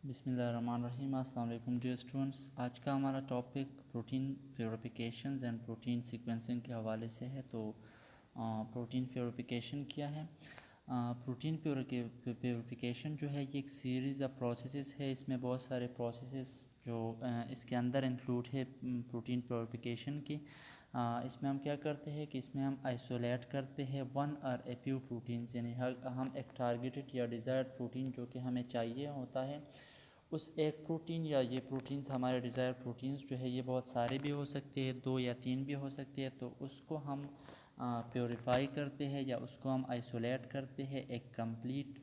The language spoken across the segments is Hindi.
बिस्मिल्लाहिर्रहमानिर्रहीम। अस्सलाम वालेकुम डियर स्टूडेंट्स। आज का हमारा topic protein purifications and protein sequencing के हवाले से है। तो प्रोटीन प्योरिफिकेशन क्या है? प्रोटीन प्योरिफिकेशन जो है ये एक सीरीज़ ऑफ प्रोसेसेस है। इसमें बहुत सारे प्रोसेसेस जो इसके अंदर इंक्लूड है प्रोटीन प्योरिफिकेशन की। इसमें हम क्या करते हैं कि इसमें हम आइसोलेट करते हैं वन और ए फ्यू प्रोटीन्स, यानी हम एक टारगेटेड या डिज़ायर्ड प्रोटीन जो कि हमें चाहिए होता है उस एक प्रोटीन या ये प्रोटीन्स हमारे डिज़ायर प्रोटीन्स जो है ये बहुत सारे भी हो सकते हैं, 2 या 3 भी हो सकते हैं। तो उसको हम प्योरीफाई करते हैं या उसको हम आइसोलेट करते हैं एक कंप्लीट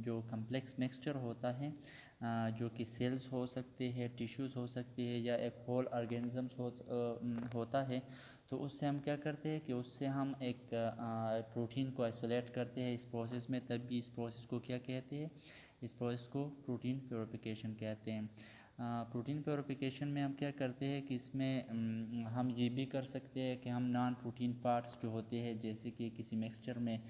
जो कम्प्लेक्स मिक्सचर होता है, जो कि सेल्स हो सकते हैं, टिश्यूज़ हो सकते हैं या एक होल ऑर्गेनिजम्स होता है। तो उससे हम क्या करते हैं कि उससे हम एक प्रोटीन को आइसोलेट करते हैं इस प्रोसेस में। तभी इस प्रोसेस को क्या कहते हैं? इस प्रोसेस को प्रोटीन प्योरिफिकेशन कहते हैं। प्रोटीन प्योरिफिकेशन में हम क्या करते हैं कि इसमें हम ये भी कर सकते हैं कि हम नॉन प्रोटीन पार्ट्स जो होते हैं, जैसे कि किसी मिक्सचर में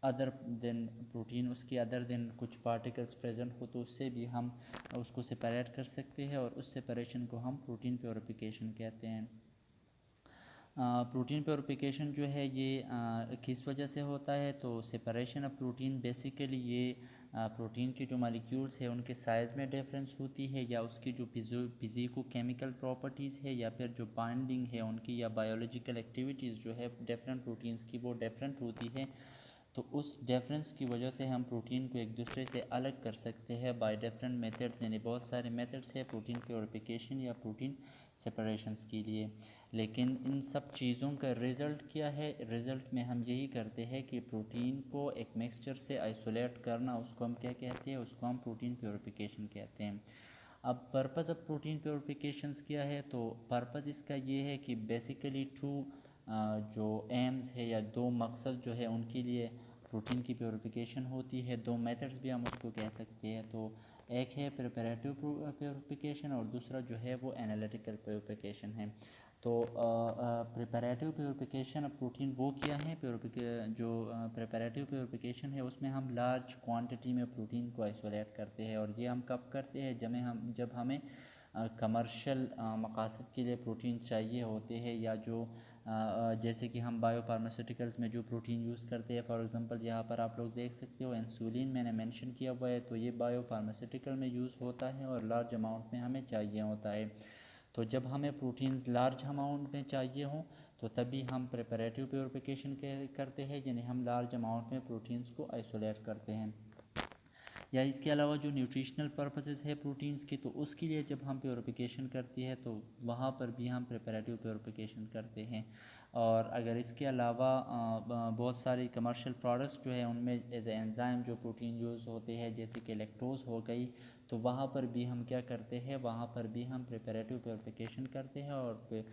अदर देन प्रोटीन उसके अदर देन कुछ पार्टिकल्स प्रेजेंट हो, तो उससे भी हम उसको सेपरेट कर सकते हैं और उस सेपरेशन को हम प्रोटीन प्योरिफिकेशन कहते हैं। प्रोटीन प्योरिफिकेशन जो है ये किस वजह से होता है? तो सेपरेशन ऑफ प्रोटीन बेसिकली ये प्रोटीन के जो मालिक्यूल्स है उनके साइज़ में डिफरेंस होती है, या उसकी जो फिज़िको केमिकल प्रॉपर्टीज़ है, या फिर जो बाइंडिंग है उनकी, या बायोलॉजिकल एक्टिविटीज़ जो है डिफरेंट प्रोटीन्स की वो डिफरेंट होती है। तो उस डिफरेंस की वजह से हम प्रोटीन को एक दूसरे से अलग कर सकते हैं बाय डिफरेंट मेथड्स, यानी बहुत सारे मेथड्स है प्रोटीन प्योरिफिकेशन या प्रोटीन सेपरेशंस के लिए। लेकिन इन सब चीज़ों का रिज़ल्ट क्या है? रिज़ल्ट में हम यही करते हैं कि प्रोटीन को एक मिक्सचर से आइसोलेट करना, उसको हम क्या कहते हैं? उसको हम प्रोटीन प्योरिफिकेशन कहते हैं। अब पर्पज़ ऑफ प्रोटीन प्योरिफिकेशंस क्या है? तो पर्पज़ इसका ये है कि बेसिकली टू जो एम्स है या दो मकसद जो है उनके लिए प्रोटीन की प्योरिफिकेशन होती है। दो मेथड्स भी हम उसको कह सकते हैं। तो एक है प्रिपरेटिव प्योरिफिकेशन और दूसरा जो है वो एनालिटिकल प्योरिफिकेशन है। तो प्रिपरेटिव प्योरिफिकेशन ऑफ प्रोटीन वो क्या है? जो प्रिपरेटिव प्योरिफिकेशन है उसमें हम लार्ज क्वांटिटी में प्रोटीन को आइसोलेट करते हैं, और ये हम कब करते हैं? जब हमें कमर्शियल मकासद के लिए प्रोटीन चाहिए होते हैं, या जो जैसे कि हम बायो फार्मास्यूटिकल्स में जो प्रोटीन यूज़ करते हैं। फॉर एग्जांपल यहाँ पर आप लोग देख सकते हो इंसुलिन मैंने मेंशन किया हुआ है, तो ये बायो फार्मास्यूटिकल में यूज़ होता है और लार्ज अमाउंट में हमें चाहिए होता है। तो जब हमें प्रोटीन्स लार्ज अमाउंट में चाहिए हों तो तभी हम प्रिपरेटिव प्योरिफिकेशन करते हैं, यानी हम लार्ज अमाउंट में प्रोटीन्स को आइसोलेट करते हैं। या इसके अलावा जो न्यूट्रिशनल पर्पसेस है प्रोटीन्स की, तो उसके लिए जब हम प्योरिफिकेशन करती है तो वहाँ पर भी हम प्रिपरेटिव प्योरिफिकेशन करते हैं। और अगर इसके अलावा बहुत सारी कमर्शियल प्रोडक्ट्स जो है उनमें एज एंजाइम जो प्रोटीन यूज़ होते हैं, जैसे कि लैक्टोज हो गई, तो वहाँ पर भी हम क्या करते हैं? वहाँ पर भी हम प्रिपरेटिव प्योरिफिकेशन करते हैं। और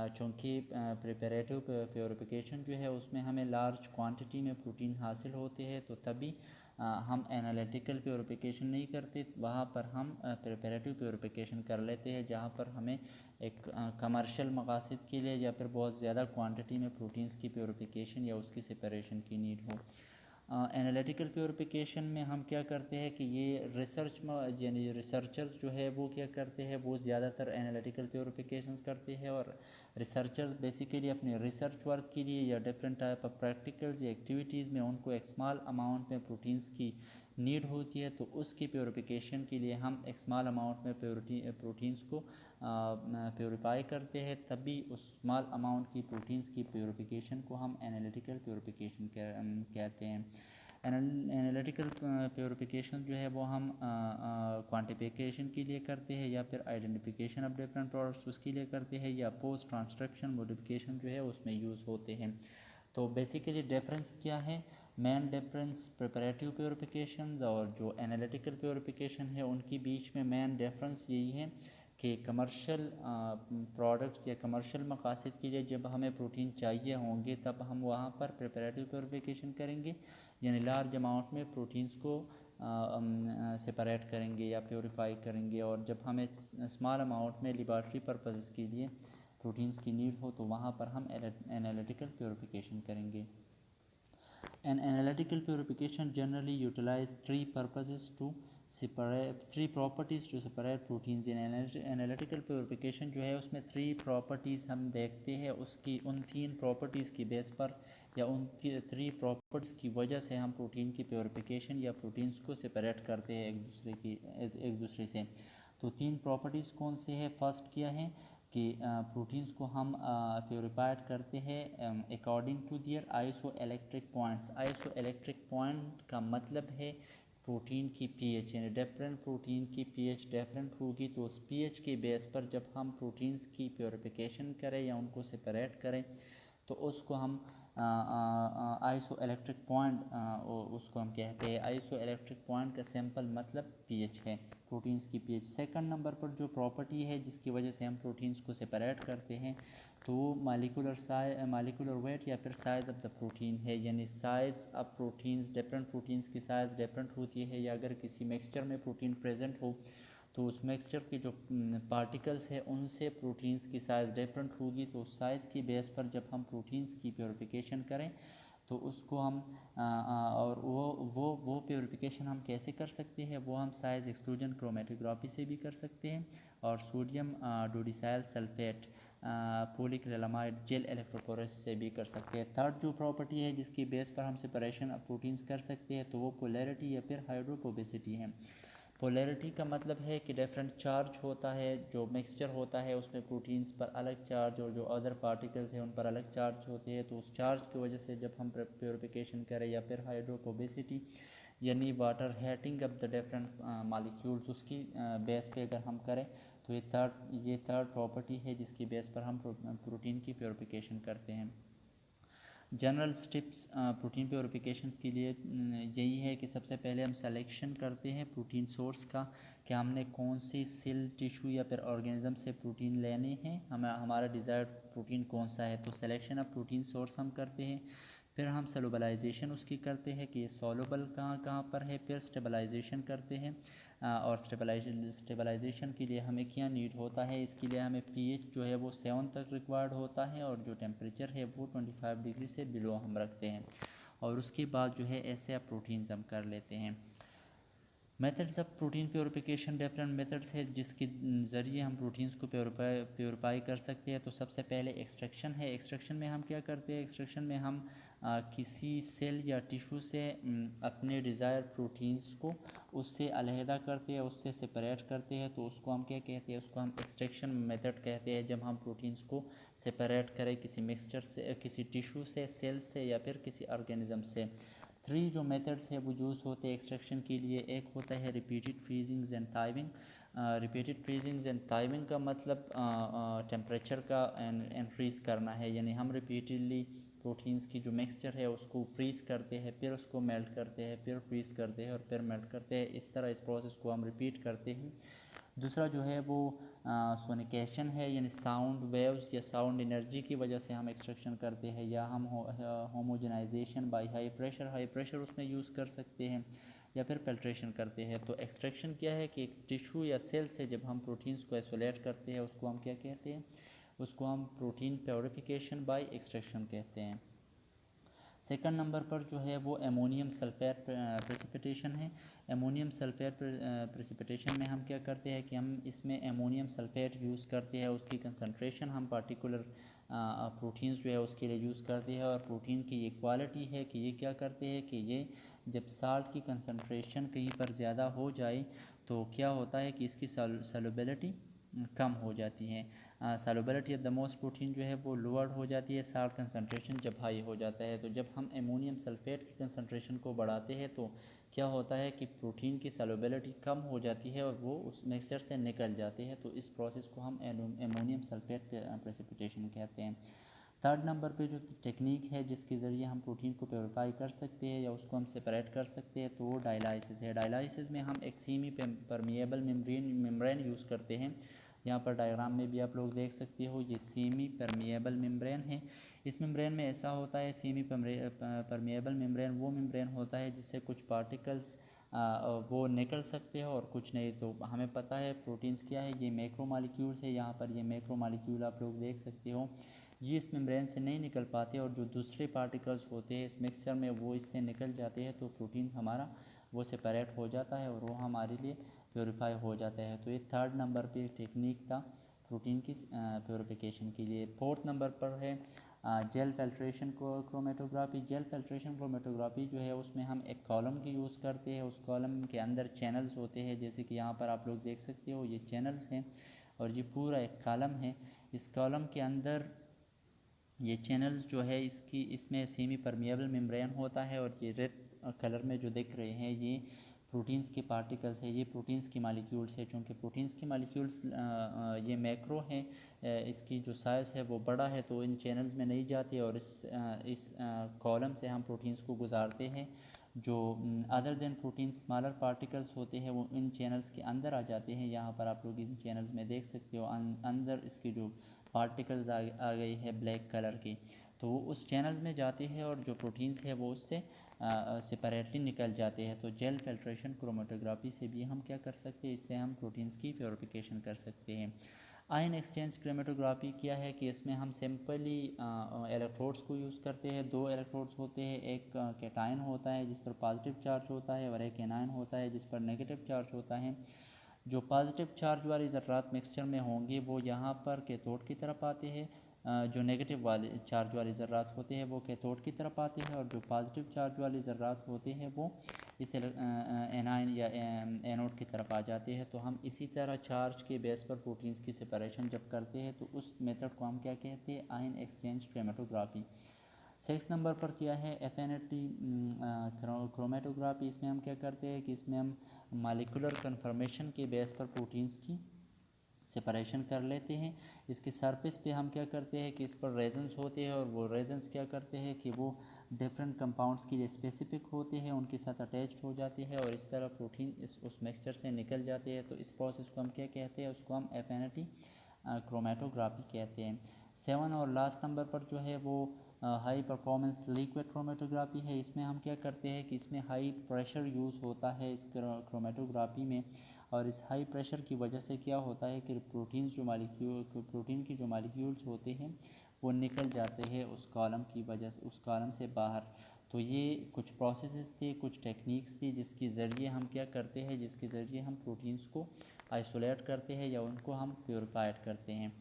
चूँकि प्रिपरेटिव प्योरिफिकेशन जो है उसमें हमें लार्ज क्वांटिटी में प्रोटीन हासिल होते हैं, तो तभी हम एनालिटिकल प्योरिफिकेशन नहीं करते, वहाँ पर हम प्रिपरेटिव प्योरिफिकेशन कर लेते हैं, जहाँ पर हमें एक कमर्शियल मकासद के लिए या फिर बहुत ज़्यादा क्वांटिटी में प्रोटीन्स की प्योरिफिकेशन या उसकी सेपरेशन की नीड हो। एनालिटिकल प्योरिफिकेशन में हम क्या करते हैं कि ये रिसर्च में, यानी रिसर्चर्स जो है वो क्या करते हैं? वो ज़्यादातर एनालिटिकल प्योरिफिकेशंस करते हैं। और रिसर्चर्स बेसिकली अपने रिसर्च वर्क के लिए या डिफरेंट टाइप ऑफ प्रैक्टिकल्स या एक्टिविटीज़ में उनको एक स्मॉल अमाउंट में प्रोटीन्स की नीड होती है, तो उसकी प्योरिफिकेशन के लिए हम एक स्मॉल अमाउंट में प्रोटीन्स को प्योरीफाई करते हैं। तभी उस स्मॉल अमाउंट की प्रोटीन्स की प्योरिफिकेशन को हम एनालिटिकल प्योरिफिकेशन कहते हैं। एनालिटिकल प्योरिफिकेशन जो है वो हम क्वांटिफिकेशन के लिए करते हैं, या फिर आइडेंटिफिकेशन ऑफ डिफरेंट प्रोडक्ट्स उसके लिए करते हैं, या पोस्ट ट्रांसक्रिप्शन मॉडिफिकेशन जो है उसमें यूज़ होते हैं। तो बेसिकली डिफरेंस क्या है? मेन डिफरेंस प्रिपरेटिव प्योरिफिकेशन और जो एनालिटिकल प्योरिफिकेशन है उनके बीच में मेन डिफरेंस यही है कि कमर्शियल प्रोडक्ट्स या कमर्शियल मकासद के लिए जब हमें प्रोटीन चाहिए होंगे तब हम वहाँ पर प्रिपरेटिव प्योरिफिकेशन करेंगे, यानी लार्ज अमाउंट में प्रोटीन्स को सेपरेट करेंगे या प्योरीफाई करेंगे। और जब हमें स्मॉल अमाउंट में लेबॉरेटरी पर्पज़ के लिए प्रोटीन्स की नीड हो तो वहाँ पर हम एनालिटिकल प्योरिफिकेशन करेंगे। An analytical purification generally utilize three purposes to three properties to separate proteins in analytical purification जो है उसमें थ्री प्रॉपर्टीज़ हम देखते हैं, उसकी उन तीन प्रॉपर्टीज़ की बेस पर या उन थ्री प्रॉपर्टीज़ की वजह से हम प्रोटीन की प्योरिफिकेशन या प्रोटीन्स को सेपरेट करते हैं एक दूसरे से। तो तीन प्रॉपर्टीज़ कौन से हैं? फर्स्ट क्या है कि प्रोटीन्स को हम प्योरीफाइड करते हैं according to their isoelectric points. Isoelectric point का मतलब है प्रोटीन की पीएच, यानी डिफरेंट प्रोटीन की पीएच डिफरेंट होगी, तो उस पीएच के बेस पर जब हम प्रोटीन्स की प्योरिफिकेशन करें या उनको सेपरेट करें तो उसको हम आइसो इलेक्ट्रिक पॉइंट उसको हम कहते हैं। आइसो इलेक्ट्रिक पॉइंट का सिंपल मतलब पीएच है, प्रोटीन्स की पीएच। सेकंड नंबर पर जो प्रॉपर्टी है जिसकी वजह से हम प्रोटीन्स को सेपरेट करते हैं तो मालिकुलर वेट या फिर साइज़ ऑफ द प्रोटीन है, यानी size of proteins, different proteins की साइज़ डिफरेंट होती है, या अगर किसी मिक्सचर में प्रोटीन प्रेजेंट हो तो उस मिक्सचर के जो पार्टिकल्स है उनसे प्रोटीन्स की साइज़ डिफरेंट होगी। तो उस साइज़ की बेस पर जब हम प्रोटीन्स की प्योरिफिकेशन करें तो उसको हम और वो प्योरिफिकेशन हम कैसे कर सकते हैं, वो हम साइज़ एक्सक्लूजन क्रोमेटोग्राफी से भी कर सकते हैं और sodium dodecyl sulphate polyacrylamide gel electrophoresis से भी कर सकते हैं। थर्ड जो प्रॉपर्टी है जिसकी बेस पर हम सेपरेशन ऑफ प्रोटीन्स कर सकते हैं तो वो पोलैरिटी या फिर हाइड्रोफोबिसिटी है। पोलैरिटी का मतलब है कि डिफरेंट चार्ज होता है, जो मिक्सचर होता है उसमें प्रोटीन्स पर अलग चार्ज और जो अदर पार्टिकल्स हैं उन पर अलग चार्ज होते हैं, तो उस चार्ज की वजह से जब हम प्योरिफिकेशन करें, या फिर हाइड्रोफोबिसिटी यानी water heating of the different molecules उसकी बेस पे अगर हम करें तो ये थर्ड प्रॉपर्टी है जिसकी बेस पर हम प्रोटीन की प्योरिफिकेशन करते हैं। जनरल स्टेप्स प्रोटीन प्योरिफिकेशन के लिए यही है कि सबसे पहले हम सिलेक्शन करते हैं प्रोटीन सोर्स का, कि हमने कौन सी सेल, टिश्यू या फिर ऑर्गेनिज्म से प्रोटीन लेने हैं, हमारा डिज़ायर्ड प्रोटीन कौन सा है, तो सिलेक्शन ऑफ प्रोटीन सोर्स हम करते हैं। फिर हम सॉल्युबलाइजेशन उसकी करते हैं कि ये सॉल्युबल कहाँ कहाँ पर है, फिर स्टेबलाइजेशन करते हैं और स्टेबलाइजेशन के लिए हमें क्या नीड होता है, इसके लिए हमें पीएच जो है वो 7 तक रिक्वायर्ड होता है और जो टेम्परेचर है वो 25 डिग्री से बिलो हम रखते हैं, और उसके बाद जो है ऐसे प्रोटीन्स हम कर लेते हैं। Methods of protein purification, different methods है जिसके ज़रिए हम प्रोटीन्स को प्योरीफाई कर सकते हैं। तो सबसे पहले एक्सट्रैक्शन है। एक्सट्रैक्शन में हम क्या करते हैं, एक्सट्रैक्शन में हम किसी सेल या टिश्यू से अपने डिज़ायर प्रोटीन्स को उससे अलहदा करते हैं, उससे सेपरेट करते हैं, तो उसको हम क्या कहते हैं, उसको हम एक्सट्रैक्शन मेथड कहते हैं। जब हम प्रोटीन्स को सेपरेट करें किसी मिक्सचर से, किसी टिश्यू से, सेल से या फिर किसी ऑर्गेनिज्म से। थ्री जो मेथड्स है वो यूज़ होते हैं एक्सट्रैक्शन के लिए। एक होता है repeated freezings and timing. Repeated freezings and timing का मतलब टेम्परेचर का इंक्रीज़ करना है, यानी हम रिपीटेडली प्रोटीन्स की जो मिक्सचर है उसको फ्रीज़ करते हैं, फिर उसको मेल्ट करते हैं, फिर फ्रीज़ करते हैं और फिर मेल्ट करते हैं। इस तरह इस प्रोसेस को हम रिपीट करते हैं। दूसरा जो है वो सोनिकेशन है, यानी साउंड वेव्स या साउंड एनर्जी की वजह से हम एक्सट्रैक्शन करते हैं, या हम होमोजेनाइजेशन बाय हाई प्रेशर उसमें यूज़ कर सकते हैं, या फिर फिल्ट्रेशन करते हैं। तो एक्सट्रैक्शन क्या है कि एक टिश्यू या सेल से जब हम प्रोटीन्स को आइसोलेट करते हैं उसको हम क्या कहते हैं, उसको हम प्रोटीन प्योरिफिकेशन बाय एक्सट्रैक्शन कहते हैं। सेकंड नंबर पर जो है वो एमोनियम सल्फेट प्रेसिपिटेशन है। एमोनियम सल्फेट प्रेसिपिटेशन में हम क्या करते हैं कि हम इसमें एमोनियम सल्फेट यूज़ करते हैं, उसकी कंसंट्रेशन हम पार्टिकुलर प्रोटीन्स जो है उसके लिए यूज़ करते हैं, और प्रोटीन की ये क्वालिटी है कि ये क्या करते हैं कि ये जब साल्ट की कंसंट्रेशन कहीं पर ज़्यादा हो जाए तो क्या होता है कि इसकी सॉल्युबिलिटी कम हो जाती है। Solubility of the most protein जो है वो लोअर हो जाती है साल्ट कंसंट्रेशन जब हाई हो जाता है। तो जब हम एमोनियम सल्फेट की कंसंट्रेशन को बढ़ाते हैं तो क्या होता है कि प्रोटीन की सॉल्युबिलिटी कम हो जाती है और वो उस मिक्सचर से निकल जाते हैं, तो इस प्रोसेस को हम एमोनियम सल्फेट प्रेसिपिटेशन कहते हैं। थर्ड नंबर पे जो टेक्निक है जिसके ज़रिए हम प्रोटीन को प्योरीफाई कर सकते हैं या उसको हम सेपरेट कर सकते हैं तो वो डायलाइसिस है। डायलाइसिस में हम एक सेमी परमिएबल मेम्ब्रेन यूज़ करते हैं। यहाँ पर डायग्राम में भी आप लोग देख सकते हो, ये सेमी परमिएबल मेम्ब्रेन है। इस मेम्ब्रेन में ऐसा होता है, सेमी परमिएबल मेम्ब्रेन वो मेम्ब्रेन होता है जिससे कुछ पार्टिकल्स वो निकल सकते हैं और कुछ नहीं। तो हमें पता है प्रोटीन्स क्या है, ये मैक्रो मॉलिक्यूल्स है। यहाँ पर ये मैक्रो मॉलिक्यूल आप लोग देख सकते हो, ये इस मेम्ब्रेन से नहीं निकल पाते और जो दूसरे पार्टिकल्स होते हैं इस मिक्सचर में वो इससे निकल जाते हैं, तो प्रोटीन हमारा वो सेपरेट हो जाता है और वो हमारे लिए प्योरीफाई हो जाता है। तो ये थर्ड नंबर पे टेक्निक था प्रोटीन की प्योरिफिकेशन के लिए। फोर्थ नंबर पर है gel filtration chromatography. Gel filtration chromatography जो है उसमें हम एक कॉलम की यूज़ करते हैं। उस कॉलम के अंदर चैनल्स होते हैं, जैसे कि यहाँ पर आप लोग देख सकते हो ये चैनल्स हैं और ये पूरा एक कॉलम है। इस कॉलम के अंदर ये चैनल्स जो है इसमें सेमी परमिएबल मेम्ब्रेन होता है और ये रेड कलर में जो दिख रहे हैं ये प्रोटीन्स के पार्टिकल्स है, ये प्रोटीन्स की मालिक्यूल्स है। चूँकि प्रोटीन्स की मालिक्यूल्स ये मैक्रो हैं, इसकी जो साइज़ है वो बड़ा है तो इन चैनल्स में नहीं जाती और इस कॉलम से हम प्रोटीन्स को गुजारते हैं। जो other than protein smaller particles होते हैं वो इन चैनल्स के अंदर आ जाते हैं। यहाँ पर आप लोग इन चैनल्स में देख सकते हो अंदर इसकी जो पार्टिकल्स आ गई है ब्लैक कलर की, तो वो उस चैनल्स में जाते हैं और जो प्रोटीन्स है वो उससे सेपरेटली निकल जाते हैं। तो जेल फिल्ट्रेशन क्रोमेटोग्राफी से भी हम क्या कर सकते हैं, इससे हम प्रोटीन्स की प्योरिफिकेशन कर सकते हैं। आयन एक्सचेंज क्रोमेटोग्राफी क्या है कि इसमें हम सिंपली इलेक्ट्रोड्स को यूज़ करते हैं। दो इलेक्ट्रोड्स होते हैं, एक कैटायन होता है जिस पर पॉजिटिव चार्ज होता है और एक एनायन होता है जिस पर नेगेटिव चार्ज होता है। जो पॉजिटिव चार्ज वाले ज़र्रात मिक्सचर में होंगे वो यहाँ पर कैथोड की तरफ आते हैं, जो नेगेटिव वाले चार्ज वाले ज़र्रात होते हैं वो कैथोड की तरफ आते हैं और जो पॉजिटिव चार्ज वाले ज़र्रात होते हैं वो इस एनायन या एनोड की तरफ आ जाते हैं। तो हम इसी तरह चार्ज के बेस पर प्रोटीन्स की सेपरेशन जब करते हैं तो उस मेथड को हम क्या कहते हैं, आयन एक्सचेंज क्रोमेटोग्राफी। 6 नंबर पर किया है एफिनिटी क्रोमेटोग्राफी। इसमें हम क्या करते हैं कि इसमें हम मालिकुलर कन्फर्मेशन के बेस पर प्रोटीन्स की सेपरेशन कर लेते हैं। इसके सरफेस पे हम क्या करते हैं कि इस पर रेजन्स होते हैं और वो रेजन्स क्या करते हैं कि वो डिफरेंट कंपाउंड्स के लिए स्पेसिफिक होते हैं, उनके साथ अटैच्ड हो जाते हैं और इस तरह प्रोटीन उस मिक्सचर से निकल जाते हैं। तो इस प्रोसेस को हम क्या कहते हैं, उसको हम एफिनिटी क्रोमेटोग्राफी कहते हैं। 7 और लास्ट नंबर पर जो है वो हाई परफॉर्मेंस लिक्विड क्रोमेटोग्राफी है। इसमें हम क्या करते हैं कि इसमें हाई प्रेशर यूज़ होता है इस क्रोमेटोग्राफी में और इस हाई प्रेशर की वजह से क्या होता है कि प्रोटीन की जो मालिक्यूल्स होते हैं वो निकल जाते हैं उस कॉलम की वजह से, उस कॉलम से बाहर। तो ये कुछ प्रोसेसेस थे, कुछ टेक्निक्स थी जिसके ज़रिए हम क्या करते हैं, जिसके ज़रिए हम प्रोटीन्स को आइसोलेट करते हैं या उनको हम प्योरीफाइड करते हैं।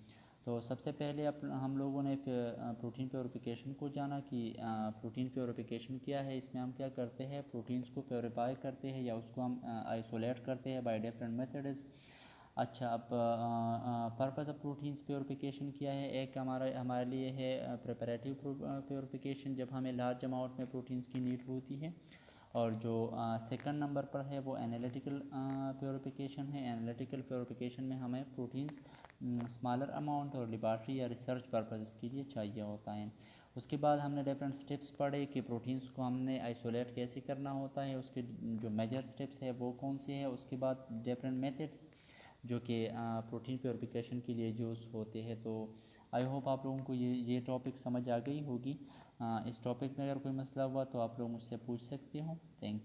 तो सबसे पहले हम लोगों ने प्रोटीन प्योरिफिकेशन को जाना कि प्रोटीन प्योरिफिकेशन क्या है। इसमें हम क्या करते हैं, प्रोटीन्स को प्योरीफाई करते हैं या उसको हम आइसोलेट करते हैं बाय डिफरेंट मेथड्स। अच्छा, अब पर्पज़ ऑफ प्रोटीन्स प्योरिफिकेशन क्या है। एक हमारे लिए है प्रिपरेटिव प्योरिफिकेशन, जब हमें लार्ज अमाउंट में प्रोटीन्स की नीड होती है। और जो सेकंड नंबर पर है वो एनालिटिकल प्योरिफिकेशन है। एनालिटिकल प्योरिफिकेशन में हमें प्रोटीन्स स्मॉलर अमाउंट और लेबॉरेटरी या रिसर्च पर्पज़ के लिए चाहिए होता है। उसके बाद हमने डिफरेंट स्टेप्स पढ़े कि प्रोटीन्स को हमने आइसोलेट कैसे करना होता है, उसके जो मेजर स्टेप्स है वो कौन से हैं। उसके बाद डिफरेंट मेथड्स जो कि प्रोटीन प्योरिफिकेशन के लिए यूज़ होते हैं। तो आई होप आप लोगों को ये टॉपिक समझ आ गई होगी। इस टॉपिक में अगर कोई मसला हुआ तो आप लोग मुझसे पूछ सकते हो। Thank you.